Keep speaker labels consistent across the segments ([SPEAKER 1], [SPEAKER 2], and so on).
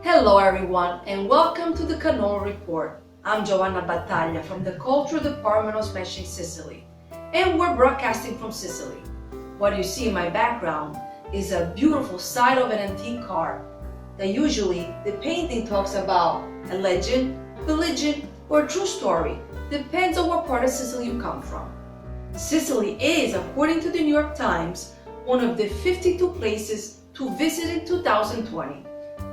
[SPEAKER 1] Hello everyone and welcome to the Cannolo Report. I'm Giovanna Battaglia from the Cultural Department of Smashing Sicily, and we're broadcasting from Sicily. What you see in my background is a beautiful side of an antique car that usually the painting talks about a legend, religion, or a true story, depends on what part of Sicily you come from. Sicily is, according to the New York Times, one of the 52 places to visit in 2020.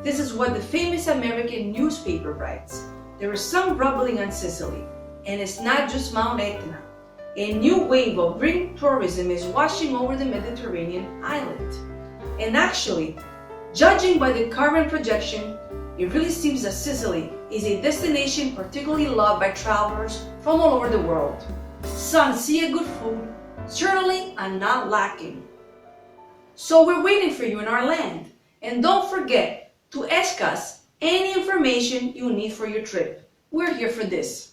[SPEAKER 1] This is what the famous American newspaper writes. There is some rumbling on Sicily, and it's not just Mount Etna. A new wave of green tourism is washing over the Mediterranean island. And actually, judging by the current projection, it really seems that Sicily is a destination particularly loved by travelers from all over the world. Some see a good food, certainly are not lacking. So we're waiting for you in our land. And don't forget to ask us any information you need for your trip. We're here for this.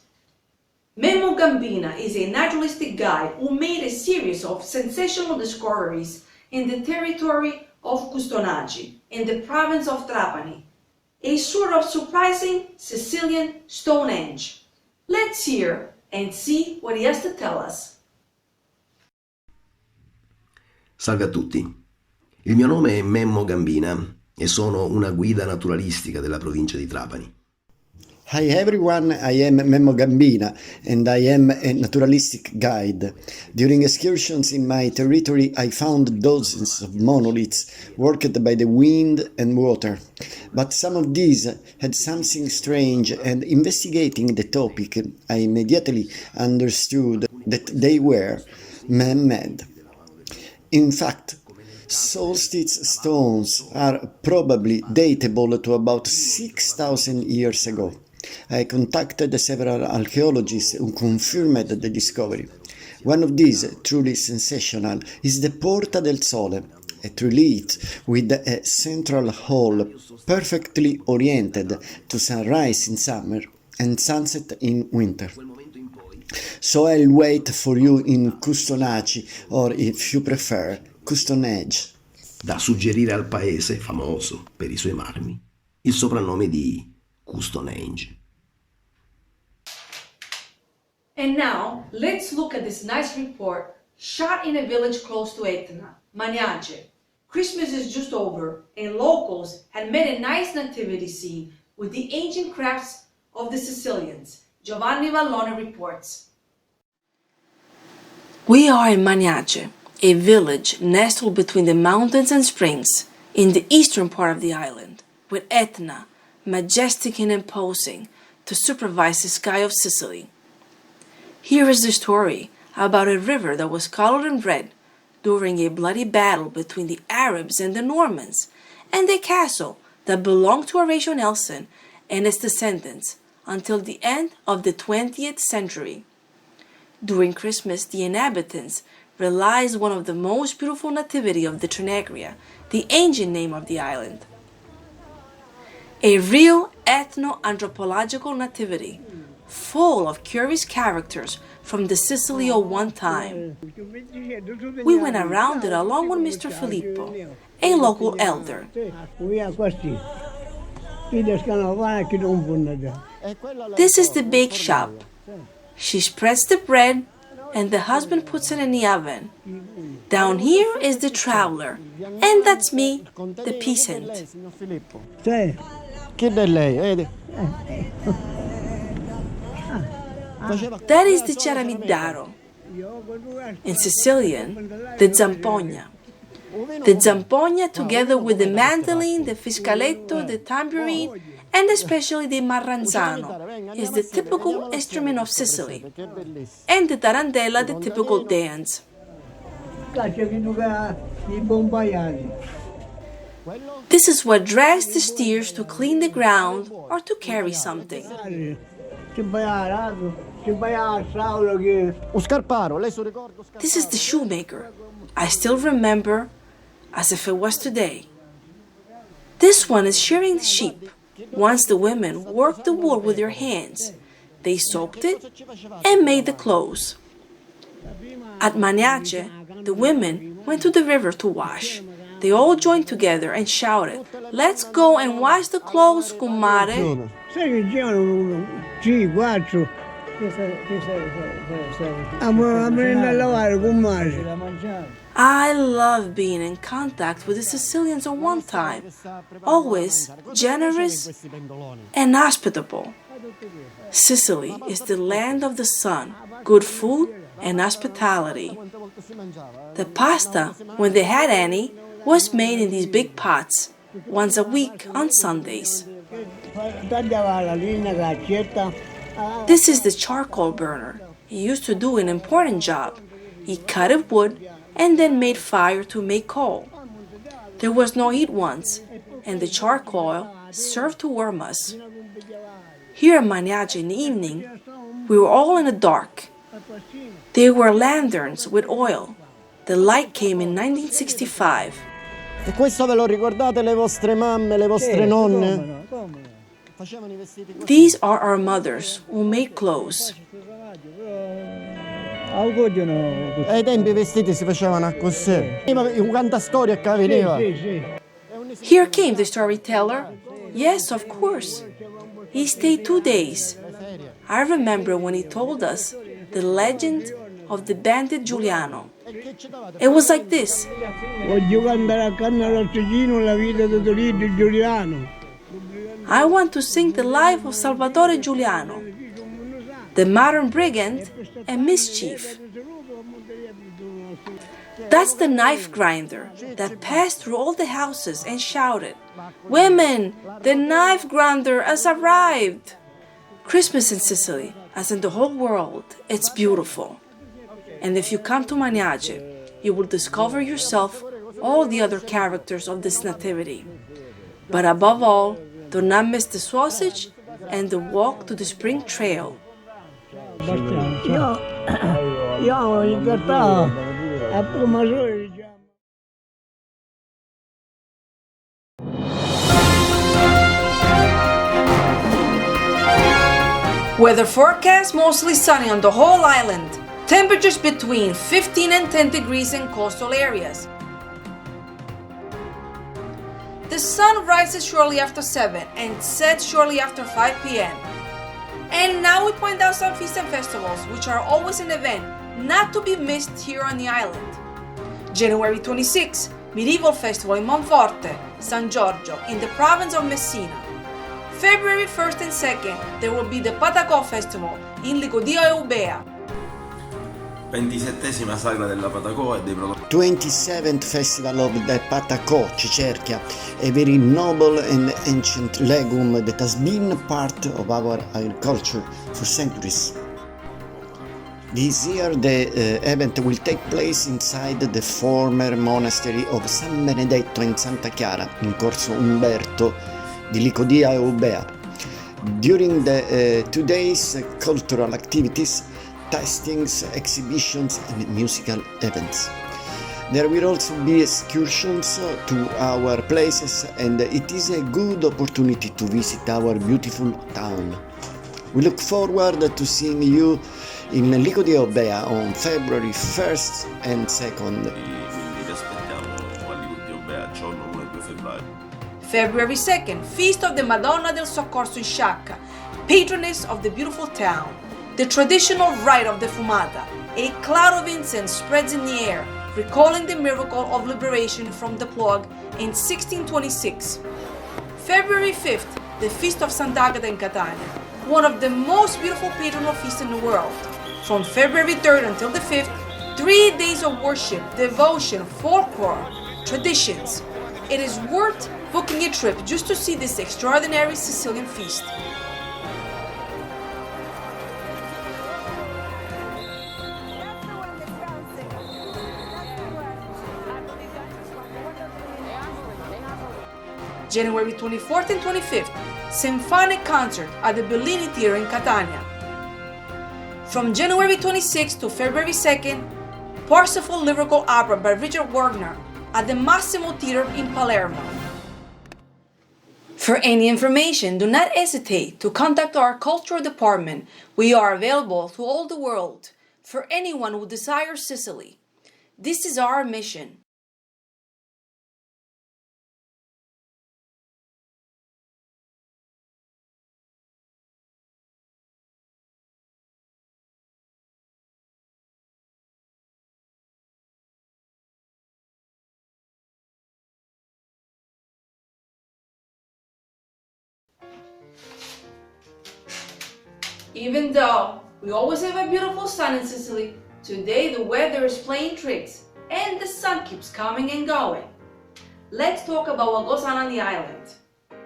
[SPEAKER 1] Memo Gambina is a naturalistic guide who made a series of sensational discoveries in the territory of Custonaci in the province of Trapani, a sort of surprising Sicilian Stonehenge. Let's hear and see what he has to tell us.
[SPEAKER 2] Salve a tutti, il mio nome è Memo Gambina e sono una guida naturalistica della provincia di Trapani.
[SPEAKER 3] Hi everyone, I am Memo Gambina and I am a naturalistic guide. During excursions in my territory I found dozens of monoliths worked by the wind and water, but some of these had something strange, and investigating the topic I immediately understood that they were man-made. In fact, solstice stones are probably datable to about 6,000 years ago. I contacted several archaeologists who confirmed the discovery. One of these, truly sensational, is the Porta del Sole, a trellis with a central hall perfectly oriented to sunrise in summer and sunset in winter. So I'll wait for you in Custonaci, or if you prefer, Stonehenge.
[SPEAKER 2] Da suggerire al paese, famoso per i suoi marmi, il soprannome di Stonehenge.
[SPEAKER 1] And now, let's look at this nice report shot in a village close to Etna, Maniace. Christmas is just over, and locals had made a nice nativity scene with the ancient crafts of the Sicilians. Giovanni Vallone reports. We are in Maniace, a village nestled between the mountains and springs in the eastern part of the island, with Etna, majestic and imposing, to supervise the sky of Sicily. Here is the story about a river that was colored in red during a bloody battle between the Arabs and the Normans, and a castle that belonged to Horatio Nelson and his descendants until the end of the 20th century. During Christmas, the inhabitants realized one of the most beautiful nativity of the Trinegria, the ancient name of the island. A real ethno-anthropological nativity, full of curious characters from the Sicily of one time. We went around it along with Mr. Filippo, a local elder. This is the bake shop. She spreads the bread and the husband puts it in the oven. Down here is the traveler, and that's me, the peasant. That is the ciaramidaro. In Sicilian, the zampogna. The zampogna, together with the mandolin, the fiscaletto, the tambourine, and especially the marranzano, is the typical instrument of Sicily, and the tarantella, the typical dance. This is what drags the steers to clean the ground or to carry something. This is the shoemaker. I still remember as if it was today.
[SPEAKER 4] This one is shearing the sheep. Once the women worked the wool with their hands, they soaked it and made the clothes. At Maniace, the women went to the river to wash. They all joined together and shouted, "Let's go and wash the clothes, kumare."
[SPEAKER 5] Sai che girano 3, 4. Aprendo a lavare con madre.
[SPEAKER 4] I love being in contact with the Sicilians at one time, always generous and hospitable. Sicily is the land of the sun, good food and hospitality. The pasta, when they had any, was made in these big pots, once a week on Sundays. This is the charcoal burner. He used to do an important job. He cut up wood and then made fire to make coal. There was no heat once, and the charcoal served to warm us. Here in Maniace in the evening, we were all in the dark. There were lanterns with oil. The light came in 1965.
[SPEAKER 3] E questo ve lo ricordate le vostre mamme, le vostre nonne?
[SPEAKER 4] These are our mothers who made clothes.
[SPEAKER 3] Ai tempi i vestiti si facevano così. Quanta storia che veniva.
[SPEAKER 4] Here came the storyteller. Yes, of course. He stayed 2 days. I remember when he told us the legend of the bandit Giuliano. It was like this. I want to sing the life of Salvatore Giuliano, the modern brigand and mischief. That's the knife grinder that passed through all the houses and shouted, "Women, the knife grinder has arrived!" Christmas in Sicily, as in the whole world, it's beautiful. And if you come to Maniace, you will discover yourself all the other characters of this nativity. But above all, do not miss the sausage and the walk to the spring trail.
[SPEAKER 5] Io in realtà a Pomazori.
[SPEAKER 1] Weather forecast mostly sunny on the whole island. Temperatures between 15 and 10 degrees in coastal areas. The sun rises shortly after 7 and sets shortly after 5 p.m. And now we point out some feasts and festivals, which are always an event not to be missed here on the island. January 26, Medieval Festival in Monforte, San Giorgio, in the province of Messina. February 1st and 2nd, there will be the Patacò Festival in Licodia Eubea.
[SPEAKER 6] 27ª sagra della Patacò e dei prodotti.
[SPEAKER 3] 27th Festival of the Patacò, Sciacca, a very noble and ancient legume that has been part of our agriculture for centuries. This year the event will take place inside the former monastery of San Benedetto in Santa Chiara, in Corso Umberto di Licodia Eubea. During the 2 days, cultural activities, tastings, exhibitions and musical events. There will also be excursions to our places, and it is a good opportunity to visit our beautiful town. We look forward to seeing you in Licodia Eubea on February 1st and 2nd.
[SPEAKER 6] Quindi vi aspettiamo a Licodia Eubea giorno 1 e 2 febbraio.
[SPEAKER 1] February 2nd, Feast of the Madonna del Soccorso in Sciacca, patroness of the beautiful town. The traditional rite of the fumata, a cloud of incense spreads in the air, recalling the miracle of liberation from the plague in 1626. February 5th, the Feast of Sant'Agata in Catania, one of the most beautiful patronal feasts in the world. From February 3rd until the 5th, 3 days of worship, devotion, folklore, traditions. It is worth booking a trip just to see this extraordinary Sicilian feast. January 24th and 25th, symphonic concert at the Bellini Theatre in Catania. From January 26th to February 2nd, Parsifal Lyrical Opera by Richard Wagner at the Massimo Theatre in Palermo.
[SPEAKER 4] For any information, do not hesitate to contact our cultural department. We are available to all the world for anyone who desires Sicily. This is our mission.
[SPEAKER 1] Even though we always have a beautiful sun in Sicily, today the weather is playing tricks and the sun keeps coming and going. Let's talk about what goes on the island.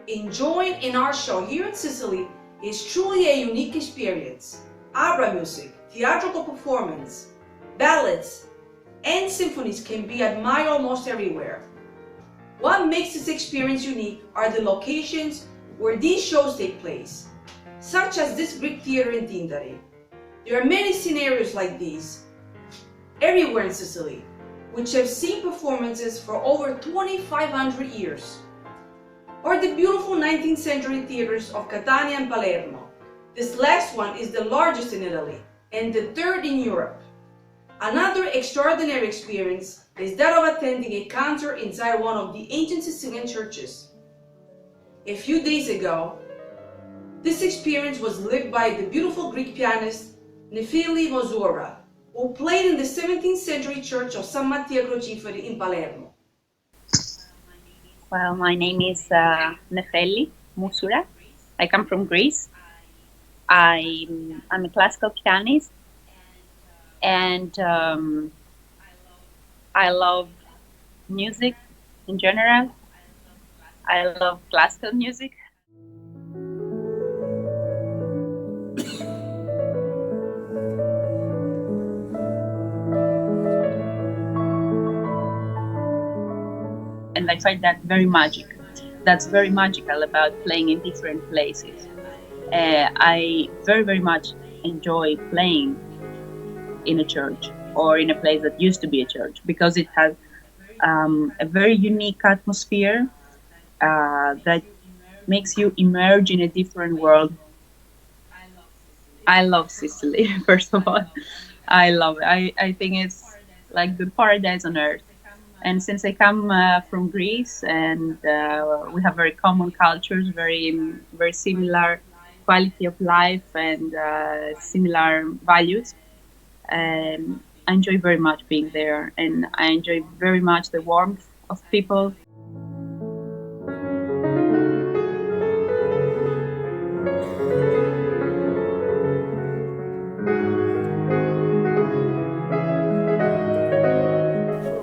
[SPEAKER 1] Enjoying in our show here in Sicily is truly a unique experience. Opera music, theatrical performance, ballads, and symphonies can be admired almost everywhere. What makes this experience unique are the locations where these shows take place, such as this Greek theater in Tindari. There are many scenarios like these everywhere in Sicily, which have seen performances for over 2,500 years. Or the beautiful 19th century theaters of Catania and Palermo. This last one is the largest in Italy and the third in Europe. Another extraordinary experience is that of attending a concert inside one of the ancient Sicilian churches. A few days ago, this experience was lived by the beautiful Greek pianist Nefeli Mousoura, who played in the 17th century church of San Matteo Crociferi in Palermo.
[SPEAKER 7] Well, my name is Nefeli Mousoura. I come from Greece. I'm a classical pianist, and I love music in general. I love classical music. And I find that very magical. That's very magical about playing in different places. I very, very much enjoy playing in a church or in a place that used to be a church because it has a very unique atmosphere that makes you emerge in a different world. I love Sicily, first of all. I love it. I think it's like the paradise on earth. And since I come from Greece and we have very common cultures, very similar quality of life and similar values, I enjoy very much being there, and I enjoy very much the warmth of people.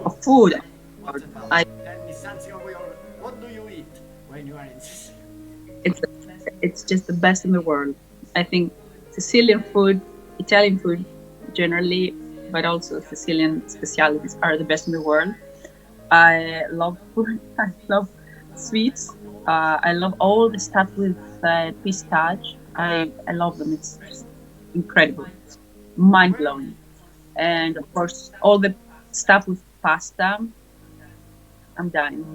[SPEAKER 7] Of food.
[SPEAKER 3] What do you eat when you are in Sicily?
[SPEAKER 7] It's just the best in the world. I think Sicilian food, Italian food generally, but also Sicilian specialities are the best in the world. I love food. I love sweets. I love all the stuff with pistachio. I love them. It's just incredible, mind blowing. And of course, all the stuff with pasta. I'm dying.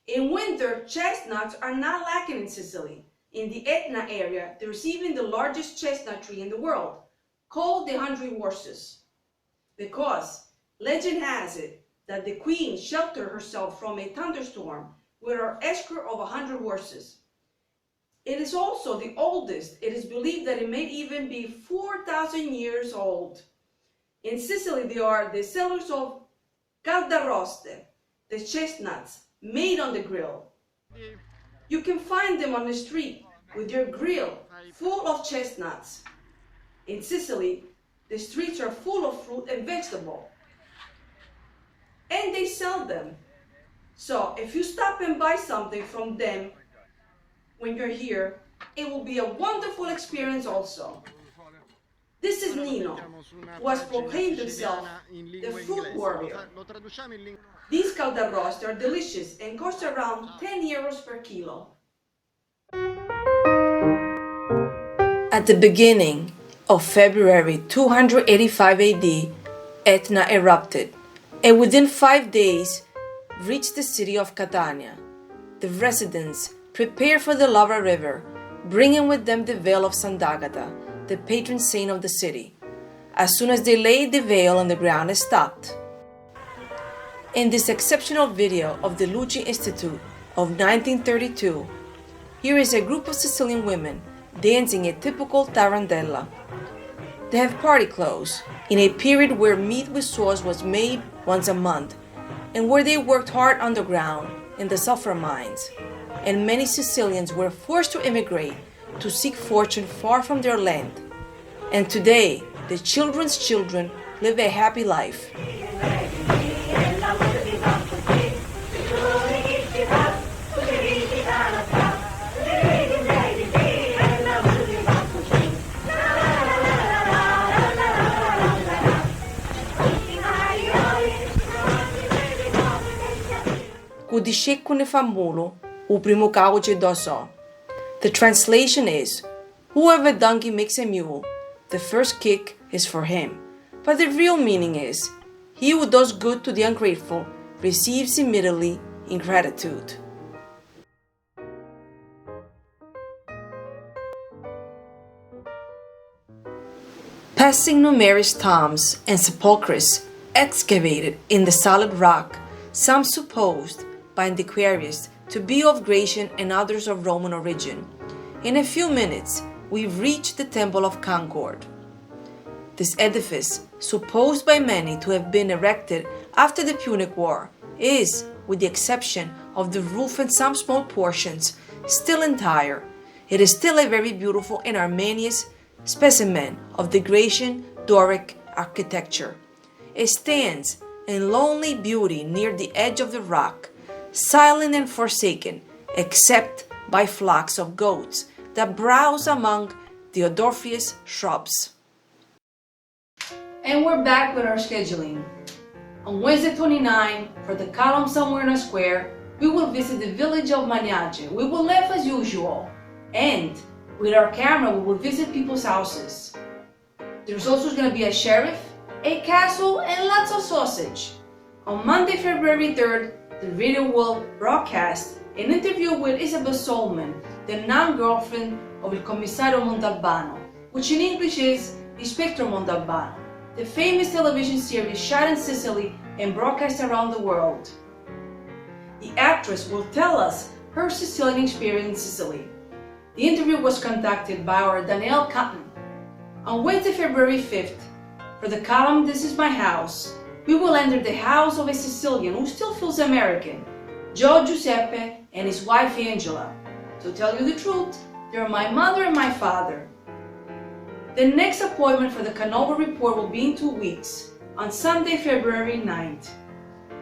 [SPEAKER 1] In winter, chestnuts are not lacking in Sicily. In the Etna area, there's even the largest chestnut tree in the world, called the 100 Horses, because legend has it that the queen sheltered herself from a thunderstorm with her escort of 100 horses. It is also the oldest. It is believed that it may even be 4,000 years old. In Sicily, they are the sellers of Caldarroste, the chestnuts made on the grill. You can find them on the street with their grill full of chestnuts. In Sicily, the streets are full of fruit and vegetable. sell them. So if you stop and buy something from them when you're here, it will be a wonderful experience also. This is Nino, who has proclaimed himself the fruit warrior. These Caldarroste are delicious and cost around 10 euros per kilo.
[SPEAKER 4] At the beginning of February 285 AD, Etna erupted, and within 5 days reached the city of Catania. The residents prepared for the lava river, bringing with them the veil of Sant'Agata, the patron saint of the city. As soon as they laid the veil on the ground, it stopped. In this exceptional video of the Lucci Institute of 1932, here is a group of Sicilian women dancing a typical Tarantella. They have party clothes in a period where meat with sauce was made once a month and where they worked hard underground in the sulfur mines, and many Sicilians were forced to immigrate to seek fortune far from their land. And today, the children's children live a happy life. Kudishekku ne famulu, u primo kauche doso. The translation is, whoever donkey makes a mule, the first kick is for him. But the real meaning is, he who does good to the ungrateful receives immediately in gratitude. Passing numerous tombs and sepulchres excavated in the solid rock, some supposed by antiquarians to be of Grecian and others of Roman origin. In a few minutes, we've reached the Temple of Concord. This edifice, supposed by many to have been erected after the Punic War, is, with the exception of the roof and some small portions, still entire. It is still a very beautiful and harmonious specimen of the Grecian Doric architecture. It stands in lonely beauty near the edge of the rock, silent and forsaken, except by flocks of goats that browse among the odoriferous shrubs.
[SPEAKER 1] And we're back with our scheduling. On Wednesday 29, for the column somewhere in a square, we will visit the village of Maniace. We will laugh as usual. And with our camera, we will visit people's houses. There's also going to be a sheriff, a castle, and lots of sausage. On Monday, February 3rd, the video will broadcast an interview with Isabel Solman, the non-girlfriend of Il Commissario Montalbano, which in English is Inspector Montalbano, the famous television series shot in Sicily and broadcast around the world. The actress will tell us her Sicilian experience in Sicily. The interview was conducted by our Danielle Cotton. On Wednesday, February 5th, for the column This Is My House, we will enter the house of a Sicilian who still feels American, Joe Giuseppe and his wife Angela. To tell you the truth, they're my mother and my father. The next appointment for the Cannolo report will be in 2 weeks, on Sunday, February 9th.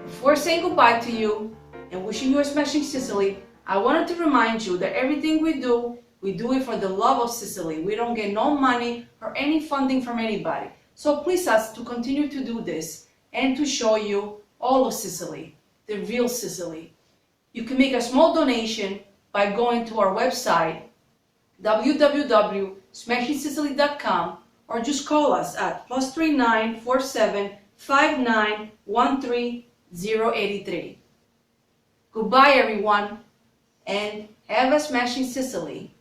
[SPEAKER 1] Before saying goodbye to you and wishing you a smashing Sicily, I wanted to remind you that everything we do it for the love of Sicily. We don't get no money or any funding from anybody. So please us to continue to do this and to show you all of Sicily, the real Sicily. You can make a small donation by going to our website, www.smashingsicily.com, or just call us at +39 47 59 13 083. Goodbye everyone, and have a smashing Sicily.